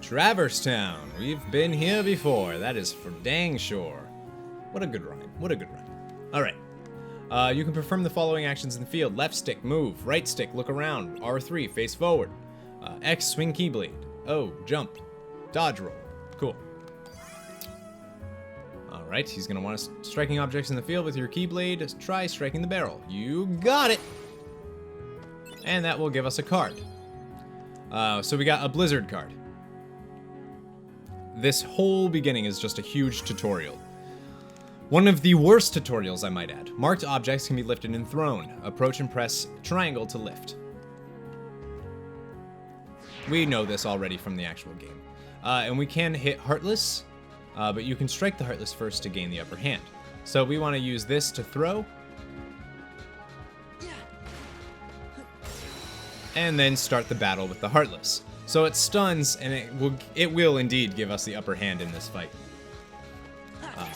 Traverse Town. We've been here before. That is for dang sure. What a good rhyme. What a good rhyme. Alright. You can perform the following actions in the field. Left stick, move. Right stick, look around. R3, face forward. X, swing keyblade. O, jump. Dodge roll. Cool. Alright, he's going to want us striking objects in the field with your keyblade. Try striking the barrel. You got it! And that will give us a card. So we got a Blizzard card. This whole beginning is just a huge tutorial. One of the worst tutorials, I might add. Marked objects can be lifted and thrown. Approach and press triangle to lift. We know this already from the actual game. And we can hit Heartless, but you can strike the Heartless first to gain the upper hand. So we want to use this to throw. And then start the battle with the Heartless. So it stuns, and it will indeed give us the upper hand in this fight.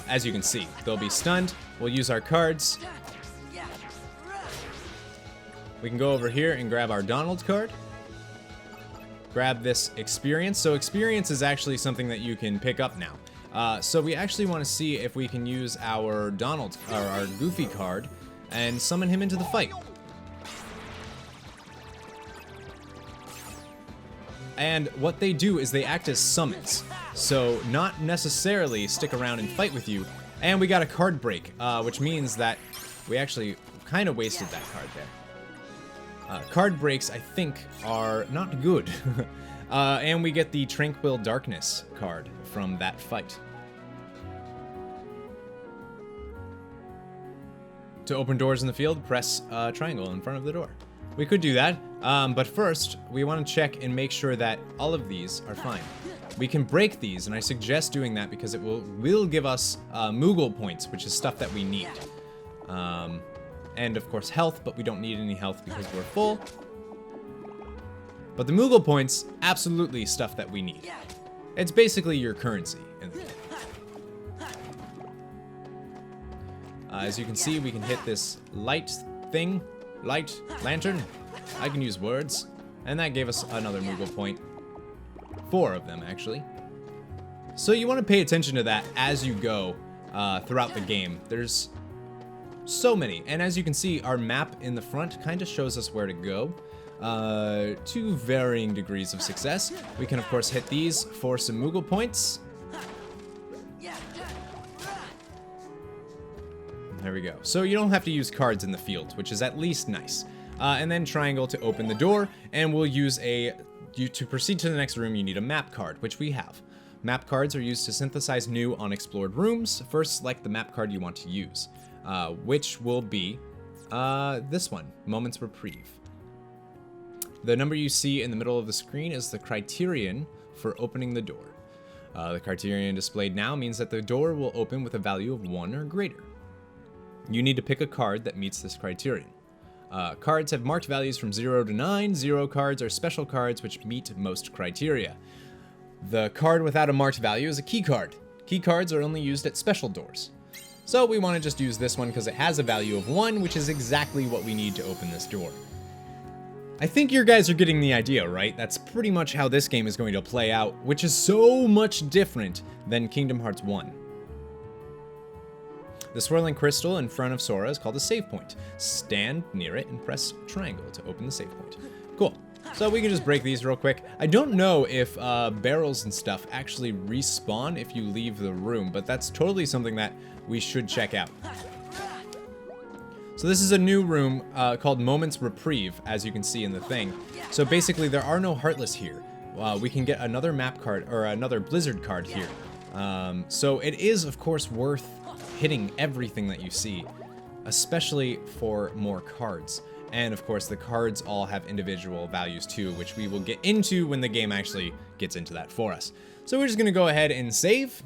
As you can see, they'll be stunned. We'll use our cards. We can go over here and grab our Donald card. Grab this experience. So experience is actually something that you can pick up now. So we actually want to see if we can use our Donald, or our Goofy card, and summon him into the fight. And what they do is they act as summons, so not necessarily stick around and fight with you. And we got a card break, which means that we actually kind of wasted that card there. Card breaks, I think, are not good. And we get the Tranquil Darkness card from that fight. To open doors in the field, press triangle in front of the door. We could do that, but first, we want to check and make sure that all of these are fine. We can break these, and I suggest doing that because it will give us Moogle points, which is stuff that we need. And of course health, but we don't need any health because we're full. But the Moogle points, absolutely stuff that we need. It's basically your currency in the game. As you can see, we can hit this light thing. Light lantern. I can use words. And that gave us another Moogle point. 4 of them, actually. So you want to pay attention to that as you go throughout the game. There's so many. And as you can see, our map in the front kind of shows us where to go. To varying degrees of success. We can, of course, hit these for some Moogle points. There we go. So you don't have to use cards in the field, which is at least nice. And then triangle to open the door, and we'll use to proceed to the next room, you need a map card, which we have. Map cards are used to synthesize new unexplored rooms. First, select the map card you want to use, which will be this one, Moment's Reprieve. The number you see in the middle of the screen is the criterion for opening the door. The criterion displayed now means that the door will open with a value of 1 or greater. You need to pick a card that meets this criterion. Cards have marked values from 0 to 9. 0 cards are special cards which meet most criteria. The card without a marked value is a key card. Key cards are only used at special doors. So we want to just use this one because it has a value of 1, which is exactly what we need to open this door. I think you guys are getting the idea, right? That's pretty much how this game is going to play out, which is so much different than Kingdom Hearts 1. The swirling crystal in front of Sora is called a save point. Stand near it and press triangle to open the save point. Cool. So we can just break these real quick. I don't know if barrels and stuff actually respawn if you leave the room, but that's totally something that we should check out. So this is a new room called Moment's Reprieve, as you can see in the thing. So basically there are no Heartless here. We can get another map card, or another Blizzard card here. So it is, of course, worth hitting everything that you see, especially for more cards. And of course, the cards all have individual values too, which we will get into when the game actually gets into that for us. So we're just gonna go ahead and save.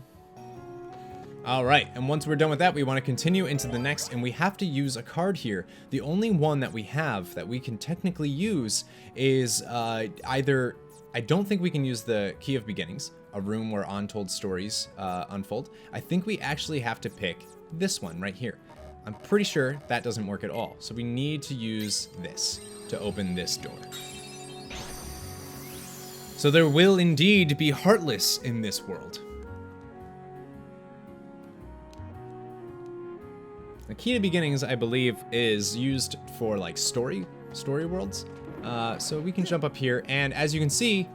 All right, and once we're done with that, we want to continue into the next, and we have to use a card here. The only one that we have that we can technically use is either, I don't think we can use the Key of Beginnings, a room where untold stories unfold. I think we actually have to pick this one right here. I'm pretty sure that doesn't work at all. So we need to use this to open this door. So there will indeed be Heartless in this world. The key to beginnings, I believe, is used for like story worlds. So we can jump up here, and as you can see,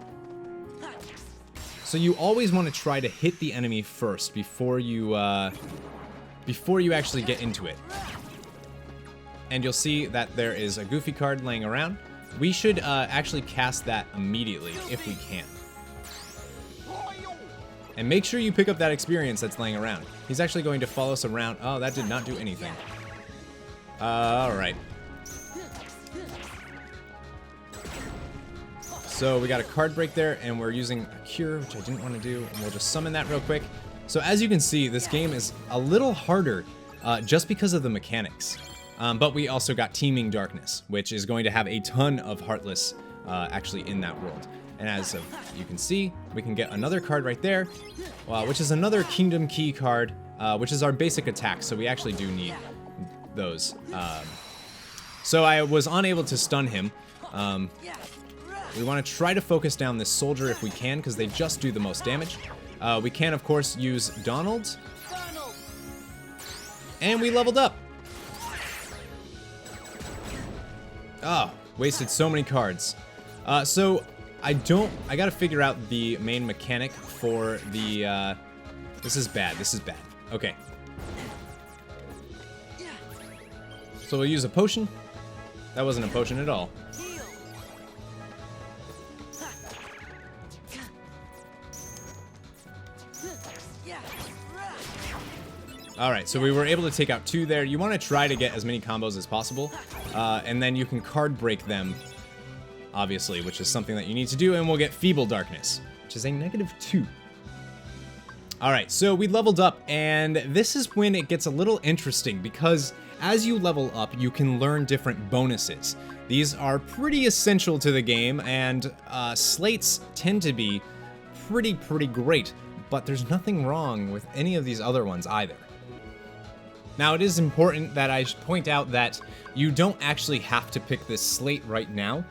so you always want to try to hit the enemy first before you actually get into it. And you'll see that there is a Goofy card laying around. We should actually cast that immediately if we can. And make sure you pick up that experience that's laying around. He's actually going to follow us around. Oh, that did not do anything. Alright. So we got a card break there, and we're using a cure, which I didn't want to do, and we'll just summon that real quick. So as you can see, this game is a little harder just because of the mechanics. But we also got Teeming Darkness, which is going to have a ton of Heartless actually in that world. And as you can see, we can get another card right there, which is another Kingdom Key card, which is our basic attack, so we actually do need those. So I was unable to stun him. We want to try to focus down this soldier if we can, because they just do the most damage. We can, of course, use Donald. And we leveled up. Oh, wasted so many cards. So I gotta figure out the main mechanic for the, this is bad. Okay. So we'll use a potion. That wasn't a potion at all. Alright, so we were able to take out 2 there. You want to try to get as many combos as possible, and then you can card break them, obviously, which is something that you need to do, and we'll get Feeble Darkness, which is a -2. Alright, so we leveled up, and this is when it gets a little interesting, because as you level up, you can learn different bonuses. These are pretty essential to the game, and slates tend to be pretty great, but there's nothing wrong with any of these other ones either. Now, it is important that I point out that you don't actually have to pick this slate right now.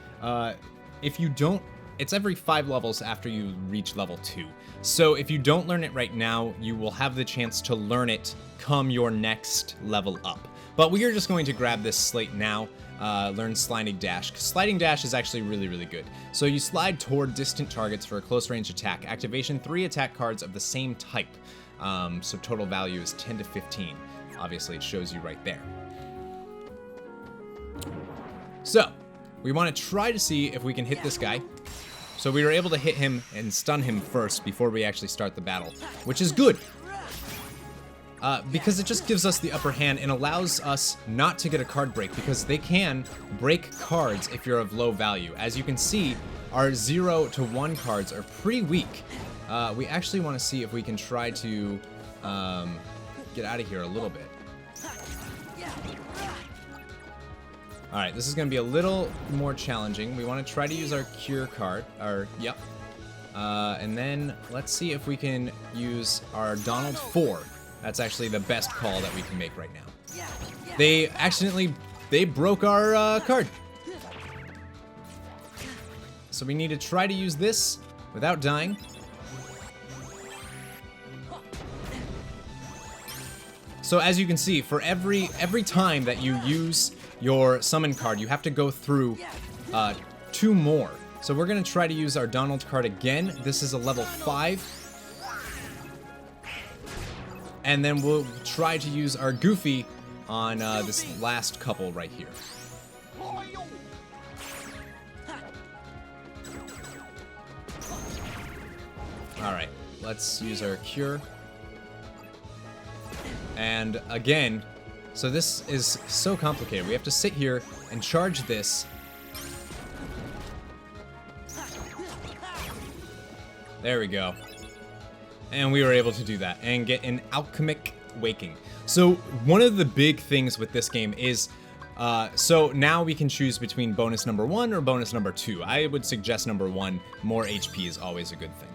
If you don't, it's every 5 levels after you reach level 2. So if you don't learn it right now, you will have the chance to learn it come your next level up. But we are just going to grab this slate now, learn Sliding Dash. Sliding Dash is actually really good. So you slide toward distant targets for a close range attack. Activation 3 attack cards of the same type. So total value is 10 to 15. Obviously, it shows you right there. So, we want to try to see if we can hit this guy. So we were able to hit him and stun him first before we actually start the battle, which is good. Because it just gives us the upper hand and allows us not to get a card break, because they can break cards if you're of low value. As you can see, our 0 to 1 cards are pretty weak. We actually want to see if we can try to get out of here a little bit. Alright, this is going to be a little more challenging. We want to try to use our cure card, and then let's see if we can use our Donald 4. That's actually the best call that we can make right now. They broke our card. So we need to try to use this without dying. So as you can see, for every time that you use your summon card, you have to go through 2 more. So we're going to try to use our Donald card again. This is a level 5. And then we'll try to use our Goofy on this last couple right here. Alright, let's use our cure. And again, so this is so complicated. We have to sit here and charge this. There we go. And we were able to do that and get an Alchemic Waking. So one of the big things with this game is, so now we can choose between bonus number 1 or bonus number 2. I would suggest number 1. More HP is always a good thing.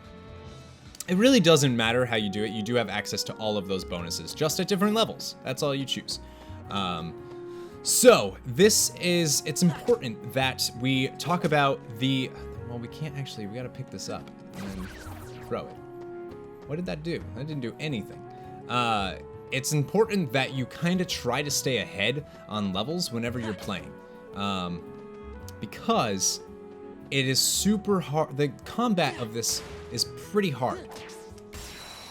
It really doesn't matter how you do it. You do have access to all of those bonuses, just at different levels. That's all you choose. So it's important that we talk about Well, we can't actually. We gotta pick this up and then throw it. What did that do? That didn't do anything. It's important that you kind of try to stay ahead on levels whenever you're playing. Because it is super hard. The combat of this is pretty hard.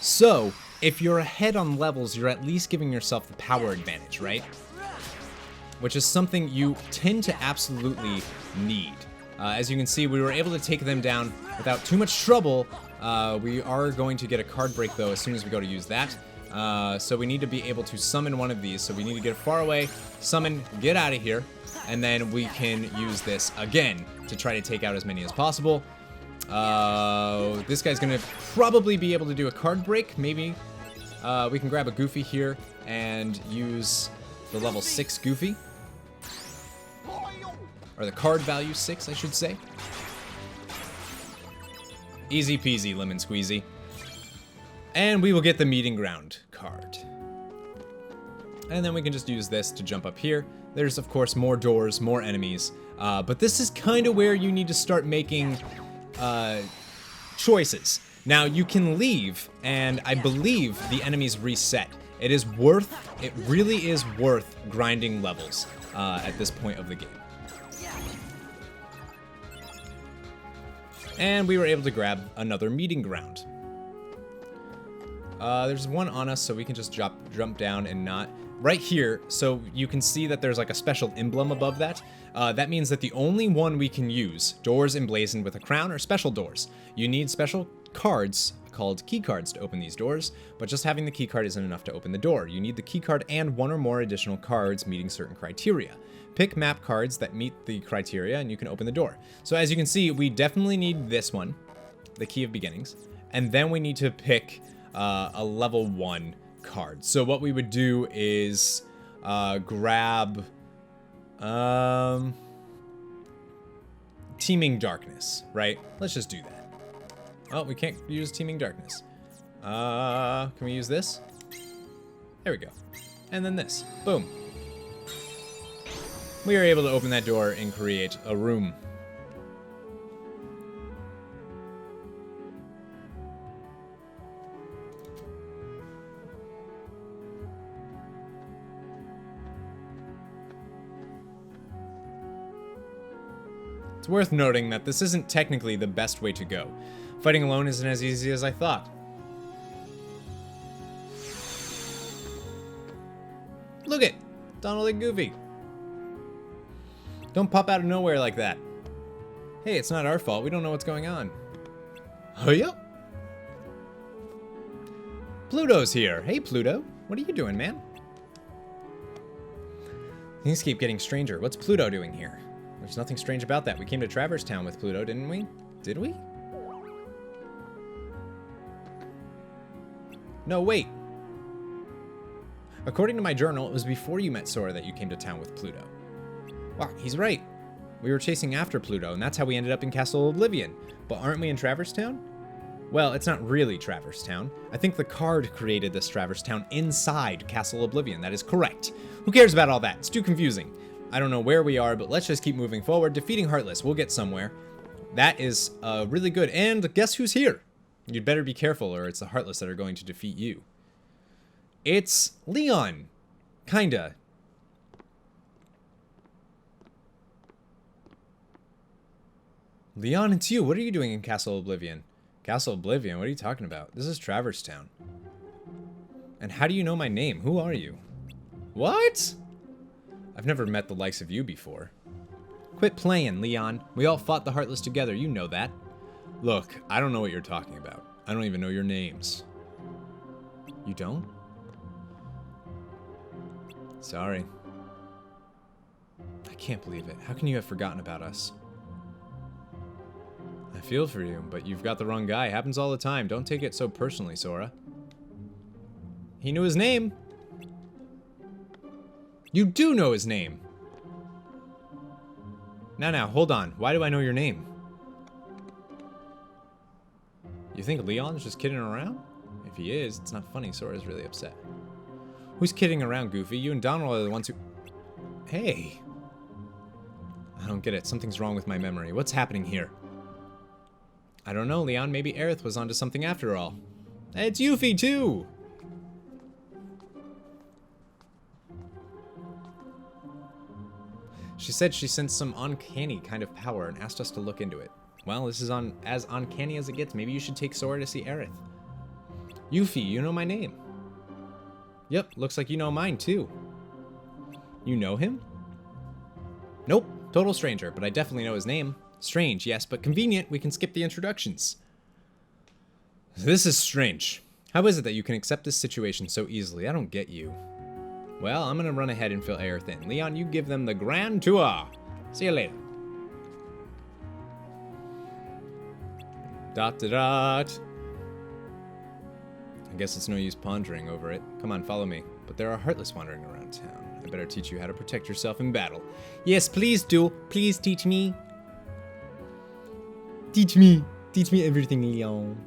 So, if you're ahead on levels, you're at least giving yourself the power advantage, right? Which is something you tend to absolutely need. As you can see, we were able to take them down without too much trouble. We are going to get a card break, though, as soon as we go to use that. So we need to be able to summon one of these. So we need to get far away, summon, get out of here, and then we can use this again to try to take out as many as possible. This guy's going to probably be able to do a card break, maybe. We can grab a Goofy here and use the level 6 Goofy. Or the card value 6, I should say. Easy peasy, lemon squeezy. And we will get the meeting ground card. And then we can just use this to jump up here. There's, of course, more doors, more enemies. But this is kind of where you need to start making choices. Now, you can leave, and I believe the enemies reset. It really is worth grinding levels at this point of the game. And we were able to grab another meeting ground. There's one on us, so we can just jump down and not. Right here, so you can see that there's like a special emblem above that. That means that the only one we can use, doors emblazoned with a crown, are special doors. You need special cards called key cards to open these doors, but just having the key card isn't enough to open the door. You need the key card and one or more additional cards meeting certain criteria. Pick map cards that meet the criteria and you can open the door. So as you can see, we definitely need this one, the Key of Beginnings, and then we need to pick a level 1 card. So what we would do is grab Teeming Darkness, right? Let's just do that. Oh, we can't use Teeming Darkness. Can we use this? There we go. And then this. Boom. We are able to open that door and create a room. It's worth noting that this isn't technically the best way to go. Fighting alone isn't as easy as I thought. Look it! Donald and Goofy. Don't pop out of nowhere like that. Hey, it's not our fault. We don't know what's going on. Oh, yeah? Pluto's here. Hey, Pluto. What are you doing, man? Things keep getting stranger. What's Pluto doing here? There's nothing strange about that. We came to Traverse Town with Pluto, didn't we? Did we? No, wait. According to my journal, it was before you met Sora that you came to town with Pluto. Wow, he's right. We were chasing after Pluto, and that's how we ended up in Castle Oblivion. But aren't we in Traverse Town? Well, it's not really Traverse Town. I think the card created this Traverse Town inside Castle Oblivion. That is correct. Who cares about all that? It's too confusing. I don't know where we are, but let's just keep moving forward. Defeating Heartless. We'll get somewhere. That is really good. And guess who's here? You'd better be careful, or it's the Heartless that are going to defeat you. It's Leon. Kinda. Leon, it's you. What are you doing in Castle Oblivion? Castle Oblivion? What are you talking about? This is Traverse Town. And how do you know my name? Who are you? What? I've never met the likes of you before. Quit playing, Leon. We all fought the Heartless together. You know that. Look, I don't know what you're talking about. I don't even know your names. You don't? Sorry. I can't believe it. How can you have forgotten about us? I feel for you, but you've got the wrong guy. Happens all the time. Don't take it so personally, Sora. He knew his name. You do know his name. Now, hold on. Why do I know your name? You think Leon's just kidding around? If he is, it's not funny. Sora's really upset. Who's kidding around, Goofy? You and Donald are the ones who... Hey. I don't get it. Something's wrong with my memory. What's happening here? I don't know, Leon. Maybe Aerith was onto something after all. It's Yuffie, too! She said she sensed some uncanny kind of power and asked us to look into it. Well, this is as uncanny as it gets. Maybe you should take Sora to see Aerith. Yuffie, you know my name. Yep, looks like you know mine, too. You know him? Nope, total stranger, but I definitely know his name. Strange, yes, but convenient. We can skip the introductions. This is strange. How is it that you can accept this situation so easily? I don't get you. Well, I'm gonna run ahead and fill Aerith in. Leon, you give them the grand tour. See you later. Dot dot dot. I guess it's no use pondering over it. Come on, follow me. But there are Heartless wandering around town. I better teach you how to protect yourself in battle. Yes, please do. Please teach me. Teach me. Teach me everything, Leon.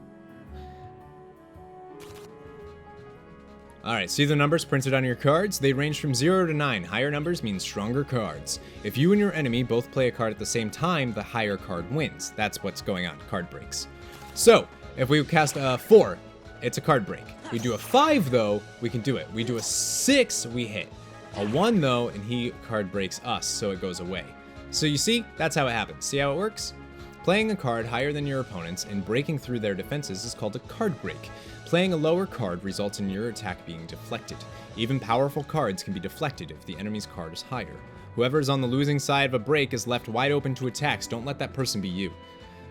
Alright, see the numbers printed on your cards? They range from 0 to 9. Higher numbers mean stronger cards. If you and your enemy both play a card at the same time, the higher card wins. That's what's going on. Card breaks. So, if we cast a 4, it's a card break. We do a 5, though, we can do it. We do a 6, we hit. A 1, though, and he card breaks us, so it goes away. So you see, that's how it happens. See how it works? Playing a card higher than your opponents and breaking through their defenses is called a card break. Playing a lower card results in your attack being deflected. Even powerful cards can be deflected if the enemy's card is higher. Whoever is on the losing side of a break is left wide open to attacks. Don't let that person be you.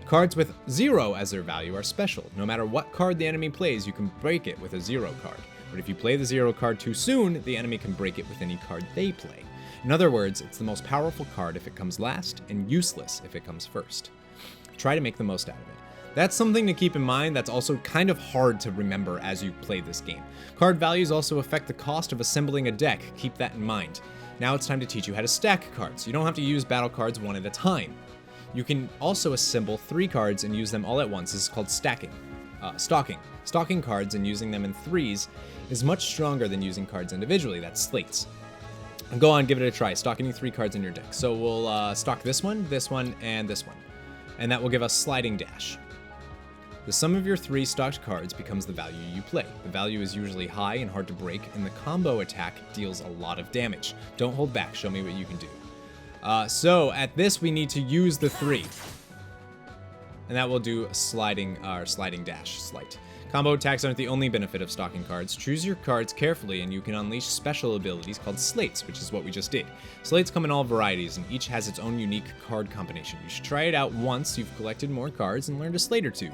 Cards with 0 as their value are special. No matter what card the enemy plays, you can break it with a 0 card. But if you play the 0 card too soon, the enemy can break it with any card they play. In other words, it's the most powerful card if it comes last, and useless if it comes first. Try to make the most out of it. That's something to keep in mind that's also kind of hard to remember as you play this game. Card values also affect the cost of assembling a deck. Keep that in mind. Now it's time to teach you how to stack cards. You don't have to use battle cards one at a time. You can also assemble 3 cards and use them all at once. This is called stacking. Stocking. Stocking cards and using them in 3s is much stronger than using cards individually. That's slates. Go on, give it a try. Stock any 3 cards in your deck. So we'll stock this one, and this one. And that will give us sliding dash. The sum of your 3 stocked cards becomes the value you play. The value is usually high and hard to break, and the combo attack deals a lot of damage. Don't hold back, show me what you can do. So at this we need to use the 3. And that will do a sliding dash, slight. Combo attacks aren't the only benefit of stocking cards. Choose your cards carefully and you can unleash special abilities called slates, which is what we just did. Slates come in all varieties and each has its own unique card combination. You should try it out once you've collected more cards and learned a slate or 2.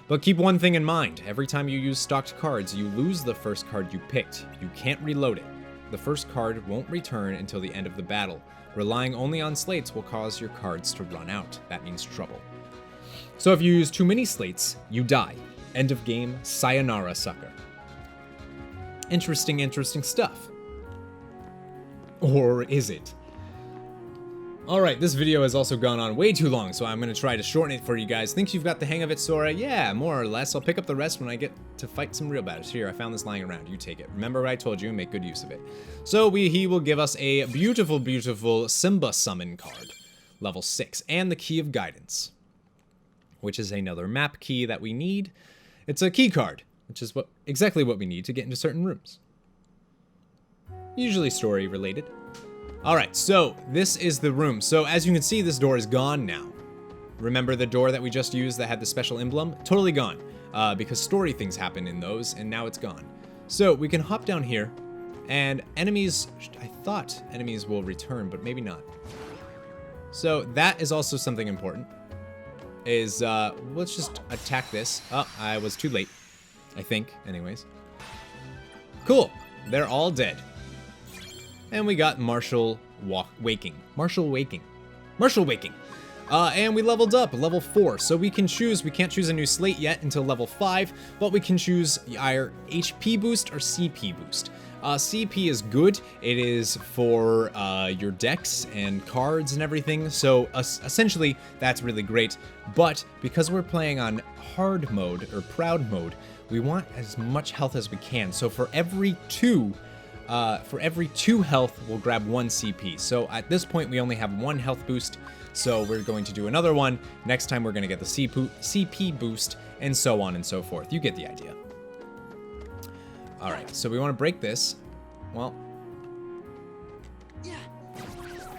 But keep one thing in mind, every time you use stocked cards, you lose the first card you picked. You can't reload it. The first card won't return until the end of the battle. Relying only on slates will cause your cards to run out. That means trouble. So if you use too many slates, you die. End of game, sayonara sucker. Interesting stuff. Or is it? Alright, this video has also gone on way too long, so I'm going to try to shorten it for you guys. Think you've got the hang of it, Sora? Yeah, more or less. I'll pick up the rest when I get to fight some real battles. Here, I found this lying around. You take it. Remember what I told you, make good use of it. So he will give us a beautiful, beautiful Simba summon card. Level 6. And the Key of Guidance, which is another map key that we need. It's a key card, which is exactly what we need to get into certain rooms. Usually story related. Alright, so this is the room. So as you can see, this door is gone now. Remember the door that we just used that had the special emblem? Totally gone, because story things happen in those, and now it's gone. So we can hop down here, and enemies, I thought enemies will return, but maybe not. So that is also something important, is, let's just attack this. Oh, I was too late, I think, anyways. Cool, they're all dead. And we got Marshall Waking. And we leveled up, level 4. So we can't choose a new slate yet until level 5, but we can choose our HP boost or CP boost. CP is good. It is for your decks and cards and everything. So essentially, that's really great. But because we're playing on hard mode or proud mode, we want as much health as we can. So for every 2 For every 2 health, we'll grab 1 CP. So at this point, we only have 1 health boost. So we're going to do another one. Next time, we're going to get the CP boost, and so on and so forth. You get the idea. All right, so we want to break this. Well,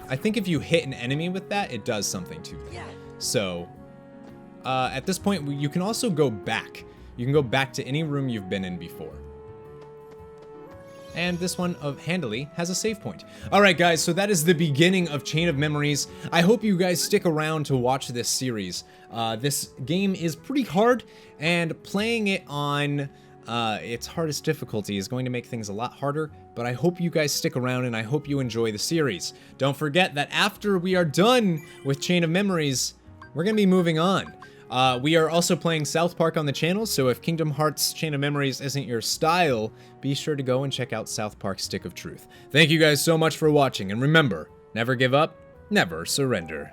I think if you hit an enemy with that, it does something to them. So at this point, you can also go back. You can go back to any room you've been in before. And this one handily has a save point. All right, guys, so that is the beginning of Chain of Memories. I hope you guys stick around to watch this series. This game is pretty hard, and playing it on its hardest difficulty is going to make things a lot harder, but I hope you guys stick around, and I hope you enjoy the series. Don't forget that after we are done with Chain of Memories, we're going to be moving on. We are also playing South Park on the channel, so if Kingdom Hearts Chain of Memories isn't your style, be sure to go and check out South Park Stick of Truth. Thank you guys so much for watching, and remember, never give up, never surrender.